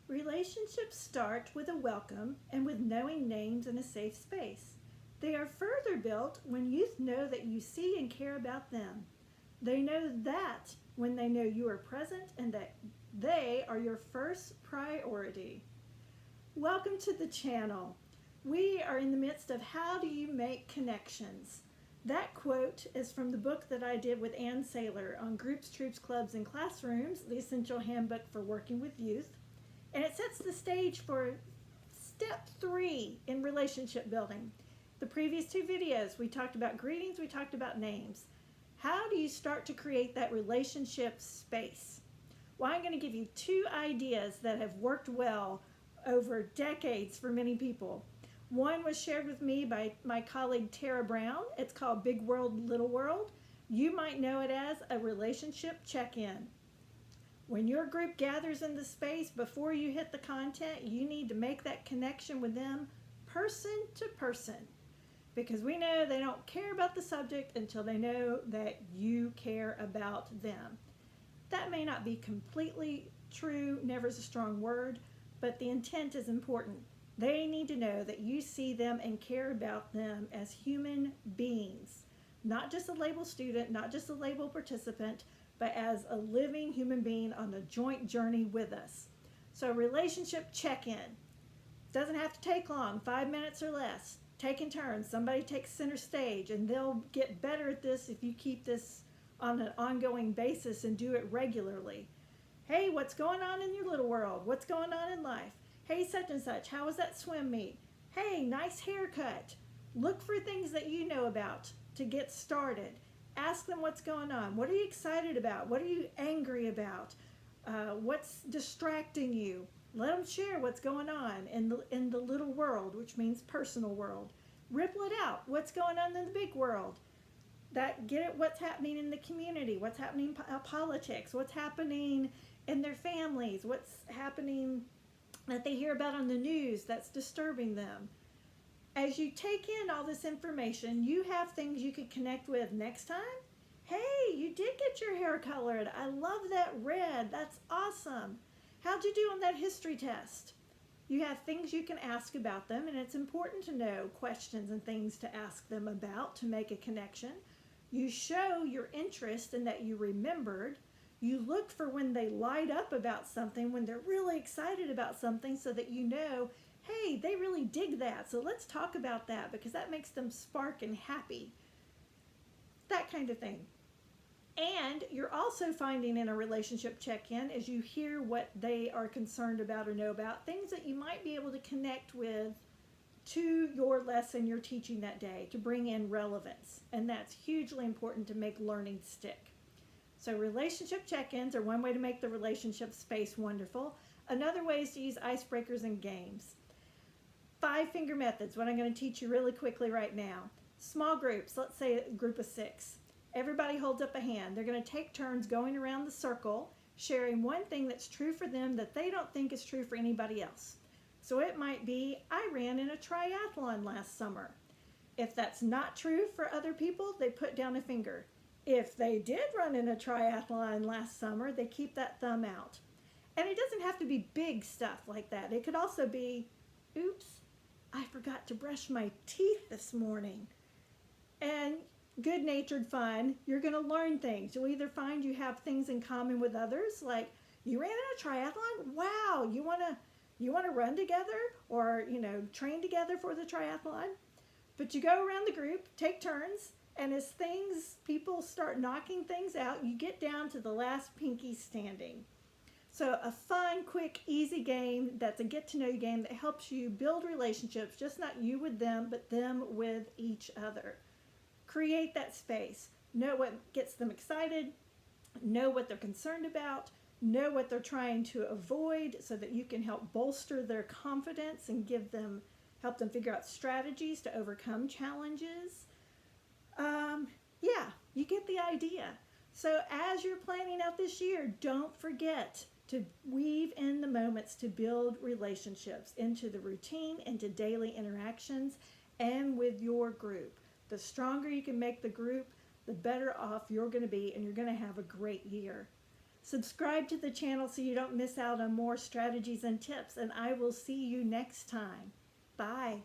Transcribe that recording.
Relationships start with a welcome and with knowing names in a safe space. They are further built when youth know that you see and care about them. They know that when they know you are present and that they are your first priority. Welcome to the channel. We are in the midst of How Do You Make Connections? That quote is from the book that I did with Ann Saylor on Groups, Troops, Clubs, and Classrooms, the Essential Handbook for Working with Youth. And it sets the stage for step 3 in relationship building. The previous 2 videos, we talked about greetings, we talked about names. How do you start to create that relationship space? Well, I'm going to give you 2 ideas that have worked well over decades for many people. One was shared with me by my colleague Tara Brown. It's called Big World, Little World. You might know it as a relationship check-in. When your group gathers in the space, before you hit the content, you need to make that connection with them person to person. Because we know they don't care about the subject until they know that you care about them. That may not be completely true, never is a strong word, but the intent is important. They need to know that you see them and care about them as human beings. Not just a label student, not just a label participant, but as a living human being on a joint journey with us. So relationship check-in. Doesn't have to take long, 5 minutes or less. Taking turns. Somebody takes center stage, and they'll get better at this if you keep this on an ongoing basis and do it regularly. Hey, what's going on in your little world? What's going on in life? Hey, such and such, how was that swim meet? Hey, nice haircut. Look for things that you know about to get started. Ask them what's going on. What are you excited about? What are you angry about? What's distracting you? Let them share what's going on in the little world, which means personal world. Ripple it out. What's going on in the big world? Get at what's happening in the community, what's happening in politics, what's happening in their families, what's happening that they hear about on the news that's disturbing them. As you take in all this information, you have things you could connect with next time. Hey, you did get your hair colored. I love that red. That's awesome. How'd you do on that history test? You have things you can ask about them, and it's important to know questions and things to ask them about to make a connection. You show your interest in that you remembered. You look for when they light up about something, when they're really excited about something, so that you know, hey, they really dig that. So let's talk about that because that makes them spark and happy. That kind of thing. And you're also finding in a relationship check-in, as you hear what they are concerned about or know about, things that you might be able to connect with to your lesson you're teaching that day to bring in relevance. And that's hugely important to make learning stick. So relationship check-ins are one way to make the relationship space wonderful. Another way is to use icebreakers and games. 5-finger methods, what I'm going to teach you really quickly right now. Small groups, let's say a group of 6. Everybody holds up a hand. They're going to take turns going around the circle, sharing one thing that's true for them that they don't think is true for anybody else. So it might be, I ran in a triathlon last summer. If that's not true for other people, they put down a finger. If they did run in a triathlon last summer, they keep that thumb out. And it doesn't have to be big stuff like that. It could also be, oops, I forgot to brush my teeth this morning. And good-natured fun, you're going to learn things. You'll either find you have things in common with others, like you ran in a triathlon. Wow, you want to run together or train together for the triathlon. But you go around the group, take turns, and as people start knocking things out, you get down to the last pinky standing. So a fun, quick, easy game that's a get-to-know-you game that helps you build relationships, just not you with them, but them with each other. Create that space. Know what gets them excited. Know what they're concerned about. Know what they're trying to avoid so that you can help bolster their confidence and help them figure out strategies to overcome challenges. You get the idea. So as you're planning out this year, don't forget to weave in the moments to build relationships into the routine, into daily interactions, and with your group. The stronger you can make the group, the better off you're going to be, and you're going to have a great year. Subscribe to the channel so you don't miss out on more strategies and tips, and I will see you next time. Bye.